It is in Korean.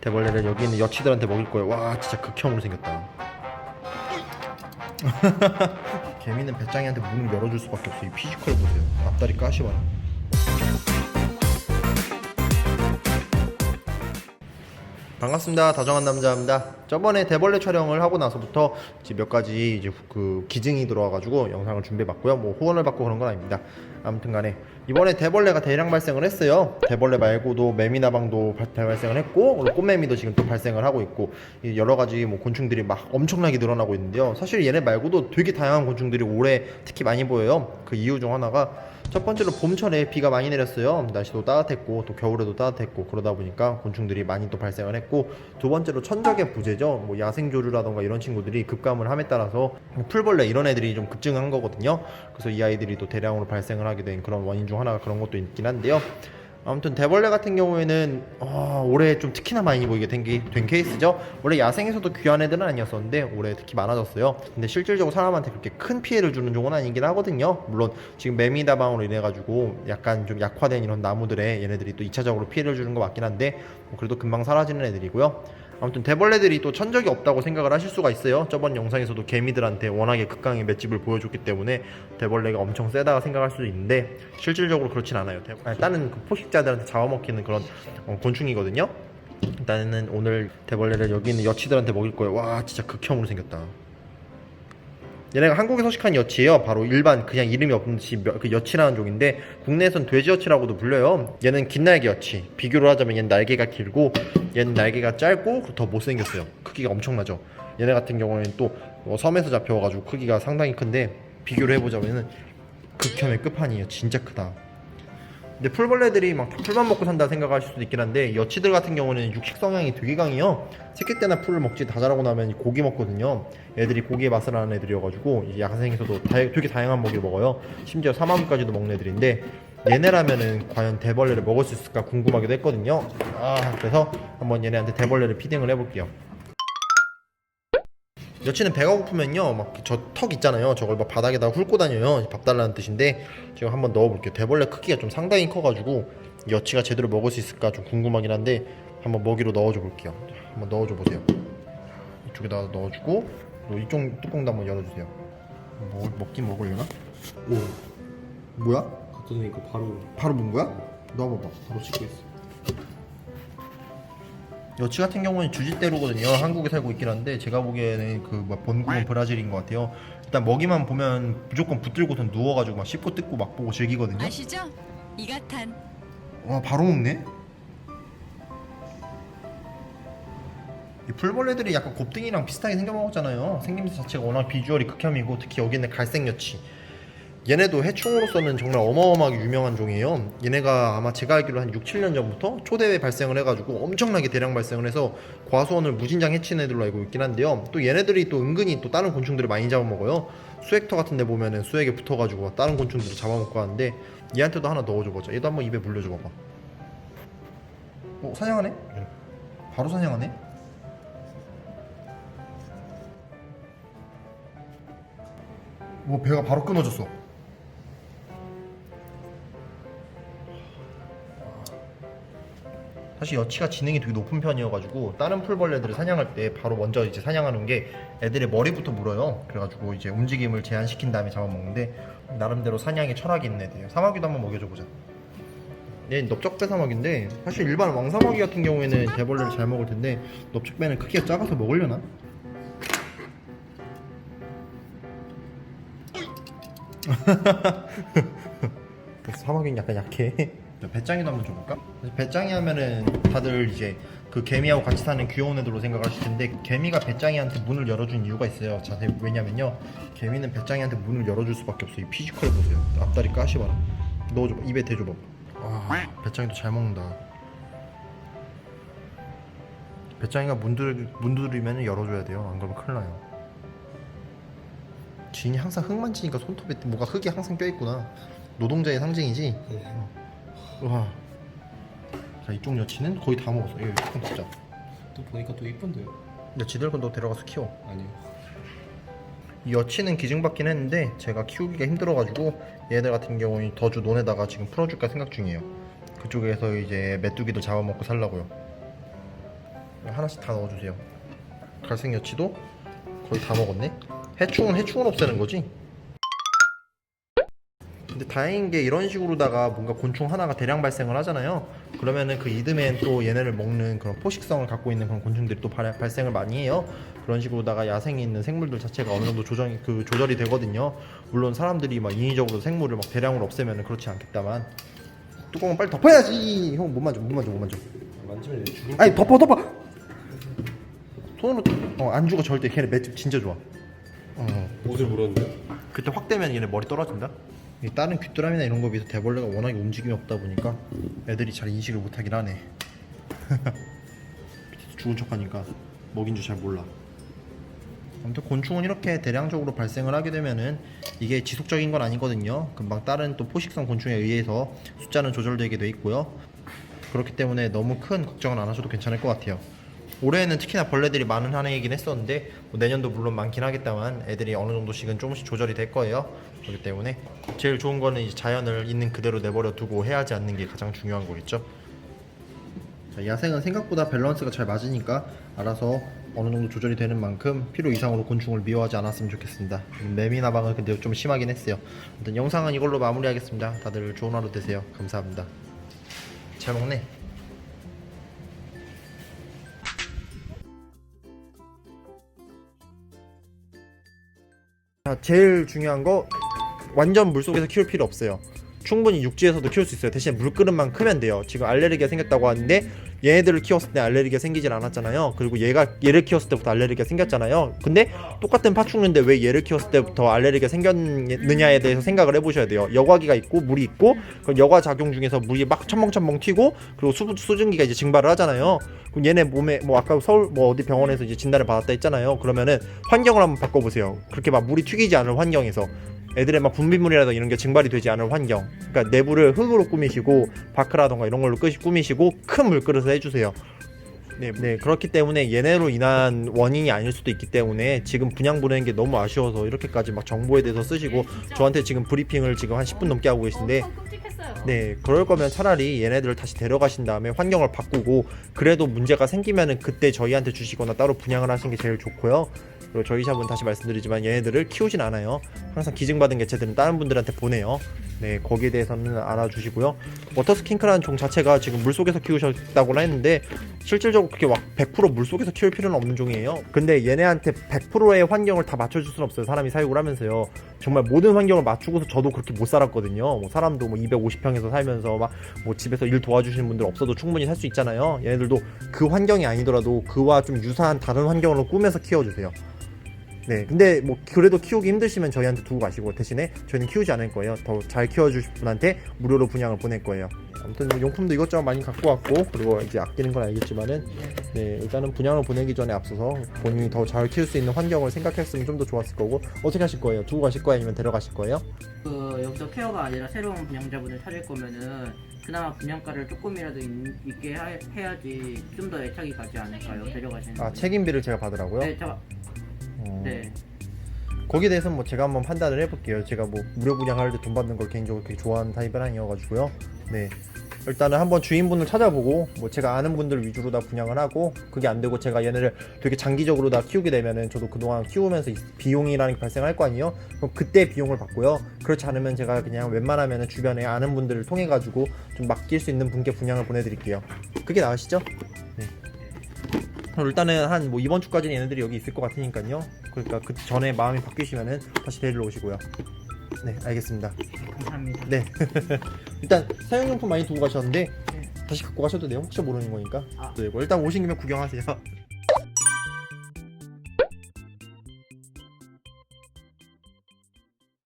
대벌레를 여기 있는 여치들한테 먹일 거예요. 와 진짜 극혐으로 생겼다. 개미는 배짱이한테 문을 열어줄 수밖에 없어. 이 피지컬 보세요. 앞다리 까시봐라. 반갑습니다. 다정한 남자입니다. 저번에 대벌레 촬영을 하고 나서부터 이제 몇 가지 이제 그 기증이 들어와가지고 영상을 준비해봤고요. 뭐 후원을 받고 그런 건 아닙니다. 아무튼간에 이번에 대벌레가 대량 발생을 했어요. 대벌레 말고도 매미나방도 발생을 했고 꽃매미도 지금 또 발생을 하고 있고 여러 가지 뭐 곤충들이 막 엄청나게 늘어나고 있는데요. 사실 얘네 말고도 되게 다양한 곤충들이 올해 특히 많이 보여요. 그 이유 중 하나가 첫 번째로 봄철에 비가 많이 내렸어요. 날씨도 따뜻했고 또 겨울에도 따뜻했고 그러다 보니까 곤충들이 많이 또 발생을 했고, 두 번째로 천적의 부재죠. 뭐 야생조류라던가 이런 친구들이 급감을 함에 따라서 풀벌레 이런 애들이 좀 급증한 거거든요. 그래서 이 아이들이 또 대량으로 발생을 하게 된 그런 원인 중 하나가 그런 것도 있긴 한데요. 아무튼 대벌레 같은 경우에는 올해 좀 특히나 많이 보이게 된 케이스죠. 원래 야생에서도 귀한 애들은 아니었었는데 올해 특히 많아졌어요. 근데 실질적으로 사람한테 그렇게 큰 피해를 주는 종은 아니긴 하거든요. 물론 지금 매미다방으로 인해 가지고 약간 좀 약화된 이런 나무들에 얘네들이 또 2차적으로 피해를 주는 거 맞긴 한데 그래도 금방 사라지는 애들이고요. 아무튼 대벌레들이 또 천적이 없다고 생각을 하실 수가 있어요. 저번 영상에서도 개미들한테 워낙에 극강의 맷집을 보여줬기 때문에 대벌레가 엄청 세다고 생각할 수도 있는데 실질적으로 그렇진 않아요. 다른 그 포식자들한테 잡아먹히는 그런 곤충이거든요. 일단은 오늘 대벌레를 여기 있는 여치들한테 먹일 거예요. 와 진짜 극혐으로 생겼다. 얘네가 한국에 서식한 여치예요. 바로 일반 그냥 이름이 없는 그 여치라는 종인데 국내에선 돼지여치라고도 불려요. 얘는 긴날개 여치. 비교를 하자면 얘는 날개가 길고 얘는 날개가 짧고 더 못생겼어요. 크기가 엄청나죠. 얘네 같은 경우에는 또 섬에서 잡혀와가지고 크기가 상당히 큰데 비교를 해보자면은 극혐의 끝판이에요. 진짜 크다. 근데 풀벌레들이 막 풀만 먹고 산다 생각하실 수도 있긴 한데 여치들 같은 경우는 육식 성향이 되게 강해요. 새끼 때나 풀을 먹지 다 자라고 나면 고기 먹거든요. 애들이 고기의 맛을 아는 애들이어가지고 야생에서도 되게 다양한 먹이를 먹어요. 심지어 사마귀까지도 먹는 애들인데 얘네라면은 과연 대벌레를 먹을 수 있을까 궁금하기도 했거든요. 그래서 한번 얘네한테 대벌레를 피딩을 해볼게요. 여치는 배가 고프면요 막 저 턱 있잖아요, 저걸 막 바닥에다 훑고 다녀요. 밥 달라는 뜻인데 지금 한번 넣어볼게요. 대벌레 크기가 좀 상당히 커가지고 여치가 제대로 먹을 수 있을까 좀 궁금하긴 한데 한번 먹이로 넣어줘 볼게요. 한번 넣어줘 보세요. 이쪽에다 넣어주고 이쪽 뚜껑도 한번 열어주세요. 먹긴 먹으려나? 오 뭐야? 갖다 놓으니까 바로 문 거야? 넣어봐봐. 바로 씻고 있어. 여치 같은 경우는 주짓대로거든요. 한국에 살고 있긴 한데 제가 보기에는 그 본국은 브라질인 것 같아요. 일단 먹이만 보면 무조건 붙들고선 누워가지고 막 씹고 뜯고 막 보고 즐기거든요. 아시죠? 이가탄. 와 바로 먹네. 이 풀벌레들이 약간 곱등이랑 비슷하게 생겨먹었잖아요. 생김새 자체가 워낙 비주얼이 극혐이고 특히 여기 있는 갈색 여치, 얘네도 해충으로서는 정말 어마어마하게 유명한 종이에요. 얘네가 아마 제가 알기로 한 6, 7년 전부터 초대회 발생을 해가지고 엄청나게 대량 발생을 해서 과수원을 무진장 해치는 애들로 알고 있긴 한데요. 또 얘네들이 또 은근히 또 다른 곤충들을 많이 잡아먹어요. 수액터 같은 데 보면은 수액에 붙어가지고 다른 곤충들을 잡아먹고 하는데 얘한테도 하나 넣어줘보자. 얘도 한번 입에 물려줘봐봐. 사냥하네? 바로 사냥하네? 배가 바로 끊어졌어. 사실 여치가 지능이 되게 높은 편이어가지고 다른 풀벌레들을 사냥할 때 바로 먼저 이제 사냥하는 게 애들의 머리부터 물어요. 그래가지고 이제 움직임을 제한시킨 다음에 잡아먹는데 나름대로 사냥에 철학이 있는 애들이에요. 사마귀도 한번 먹여줘 보자. 얘는 넓적배 사마귀인데 사실 일반 왕사마귀 같은 경우에는 대벌레를 잘 먹을 텐데 넓적배는 크기가 작아서 먹으려나? 사마귀는 약간 약해. 배짱이도 한번 줘볼까? 배짱이 하면은 다들 이제 그 개미하고 같이 사는 귀여운 애들로 생각하실 텐데 개미가 배짱이한테 문을 열어준 이유가 있어요. 자세히 왜냐면요 개미는 배짱이한테 문을 열어줄 수밖에 없어. 이 피지컬 보세요. 앞다리 까시봐라. 넣어줘봐. 입에 대줘봐. 배짱이도 잘 먹는다. 배짱이가 문 두드리면 열어줘야 돼요. 안 그러면 큰일 나요. 주인이 항상 흙 만지니까 손톱에 뭐가 흙이 항상 껴있구나. 노동자의 상징이지? 와. 자 이쪽 여치는 거의 다 먹었어. 이거 조금 진짜. 또 보니까 또 이쁜데요? 근데 지들 건 너 데려가서 키워. 아니요. 이 여치는 기증받긴 했는데 제가 키우기가 힘들어가지고 얘들 같은 경우는 더주 논에다가 지금 풀어줄까 생각 중이에요. 그쪽에서 이제 메뚜기도 잡아먹고 살라고요. 하나씩 다 넣어주세요. 갈색 여치도 거의 다 먹었네. 해충은 없애는 거지. 근데 다행인 게 이런 식으로다가 뭔가 곤충 하나가 대량 발생을 하잖아요. 그러면은 그 이듬해엔 또 얘네를 먹는 그런 포식성을 갖고 있는 그런 곤충들이 또 발생을 많이 해요. 그런 식으로다가 야생에 있는 생물들 자체가 어느 정도 조절이 되거든요. 물론 사람들이 막 인위적으로 생물을 막 대량으로 없애면은 그렇지 않겠다만. 뚜껑은 빨리 덮어야지. 형 못 만져. 만지면 얘 죽을 아니 덮어. 손으로 안 죽어 절대. 걔네 맷집 진짜 좋아. 옷을 물었는데. 그때 확 되면 얘네 머리 떨어진다. 이 다른 귀뚜라미나 이런 거에 비해서 대벌레가 워낙에 움직임이 없다 보니까 애들이 잘 인식을 못하긴 하네. 밑에서 죽은 척하니까 먹인 줄 잘 몰라. 아무튼 곤충은 이렇게 대량적으로 발생을 하게 되면은 이게 지속적인 건 아니거든요. 금방 다른 또 포식성 곤충에 의해서 숫자는 조절되게 돼 있고요. 그렇기 때문에 너무 큰 걱정은 안 하셔도 괜찮을 것 같아요. 올해는 특히나 벌레들이 많은 한 해이긴 했었는데 뭐 내년도 물론 많긴 하겠다만 애들이 어느 정도씩은 조금씩 조절이 될 거예요. 그렇기 때문에 제일 좋은 거는 이제 자연을 있는 그대로 내버려 두고 해하지 않는 게 가장 중요한 거겠죠. 자, 야생은 생각보다 밸런스가 잘 맞으니까 알아서 어느 정도 조절이 되는 만큼 필요 이상으로 곤충을 미워하지 않았으면 좋겠습니다. 매미나방은 근데 좀 심하긴 했어요. 아무튼 영상은 이걸로 마무리하겠습니다. 다들 좋은 하루 되세요. 감사합니다. 잘 먹네. 자, 제일 중요한 거 완전 물속에서 키울 필요 없어요. 충분히 육지에서도 키울 수 있어요. 대신 물그릇만 크면 돼요. 지금 알레르기가 생겼다고 하는데 얘네들을 키웠을 때 알레르기가 생기질 않았잖아요. 그리고 얘를 키웠을 때부터 알레르기가 생겼잖아요. 근데 똑같은 파충류인데 왜 얘를 키웠을 때부터 알레르기가 생겼느냐에 대해서 생각을 해보셔야 돼요. 여과기가 있고 물이 있고 그 여과 작용 중에서 물이 막 첨벙첨벙 튀고 그리고 수증기가 이제 증발을 하잖아요. 그럼 얘네 몸에 뭐 아까 서울 뭐 어디 병원에서 이제 진단을 받았다 했잖아요. 그러면은 환경을 한번 바꿔보세요. 그렇게 막 물이 튀기지 않을 환경에서 애들의 막 분비물이라든가 이런 게 증발이 되지 않을 환경. 그러니까 내부를 흙으로 꾸미시고 바크라던가 이런 걸로 꾸미시고 큰 물그릇을 해주세요. 네, 그렇기 때문에 얘네로 인한 원인이 아닐 수도 있기 때문에 지금 분양 보내는 게 너무 아쉬워서 이렇게까지 막 정보에 대해서 쓰시고 저한테 지금 브리핑을 지금 한 10분 넘게 하고 계신데 네, 그럴 거면 차라리 얘네들을 다시 데려가신 다음에 환경을 바꾸고 그래도 문제가 생기면은 그때 저희한테 주시거나 따로 분양을 하시는 게 제일 좋고요. 그리고 저희 샵은 다시 말씀드리지만 얘네들을 키우진 않아요. 항상 기증받은 개체들은 다른 분들한테 보내요. 네, 거기에 대해서는 알아주시고요. 워터스킨크라는 종 자체가 지금 물속에서 키우셨다고는 했는데 실질적으로 그렇게 막 100% 물속에서 키울 필요는 없는 종이에요. 근데 얘네한테 100%의 환경을 다 맞춰줄 수는 없어요. 사람이 사육을 하면서요. 정말 모든 환경을 맞추고서 저도 그렇게 못 살았거든요. 뭐 사람도 뭐 250평에서 살면서 막 뭐 집에서 일 도와주시는 분들 없어도 충분히 살 수 있잖아요. 얘네들도 그 환경이 아니더라도 그와 좀 유사한 다른 환경으로 꾸며서 키워주세요. 네, 근데 뭐 그래도 키우기 힘드시면 저희한테 두고 가시고 대신에 저희는 키우지 않을 거예요. 더 잘 키워주실 분한테 무료로 분양을 보낼 거예요. 아무튼 용품도 이것저것 많이 갖고 왔고 그리고 이제 아끼는 건 알겠지만은 네, 일단은 분양을 보내기 전에 앞서서 본인이 더 잘 키울 수 있는 환경을 생각했으면 좀 더 좋았을 거고. 어떻게 하실 거예요? 두고 가실 거예요? 아니면 데려가실 거예요? 여기서 케어가 아니라 새로운 분양자분을 찾을 거면은 그나마 분양가를 조금이라도 있게 해야지 좀 더 애착이 가지 않을까요? 데려가시는 아, 분이. 책임비를 제가 받으라고요? 네, 제가 네. 거기에 대해서는 뭐 제가 한번 판단을 해볼게요. 제가 뭐 무료 분양할 때 돈 받는 걸 개인적으로 그렇게 좋아하는 타입은 아니어가지고요. 네, 일단은 한번 주인분을 찾아보고 뭐 제가 아는 분들 위주로 다 분양을 하고 그게 안 되고 제가 얘네를 되게 장기적으로 다 키우게 되면은 저도 그동안 키우면서 비용이라는 게 발생할 거 아니에요. 그럼 그때 비용을 받고요. 그렇지 않으면 제가 그냥 웬만하면은 주변에 아는 분들을 통해 가지고 좀 맡길 수 있는 분께 분양을 보내드릴게요. 그게 나으시죠? 네. 그럼 일단은 한 뭐 이번 주까지는 얘네들이 여기 있을 것 같으니까요. 그러니까 그 전에 마음이 바뀌시면은 다시 데리러 오시고요. 네, 알겠습니다. 감사합니다. 네. 일단 사용용품 많이 두고 가셨는데 네. 다시 갖고 가셔도 돼요. 혹시 모르는 거니까. 아. 네, 뭐 일단 오신 김에 구경하세요.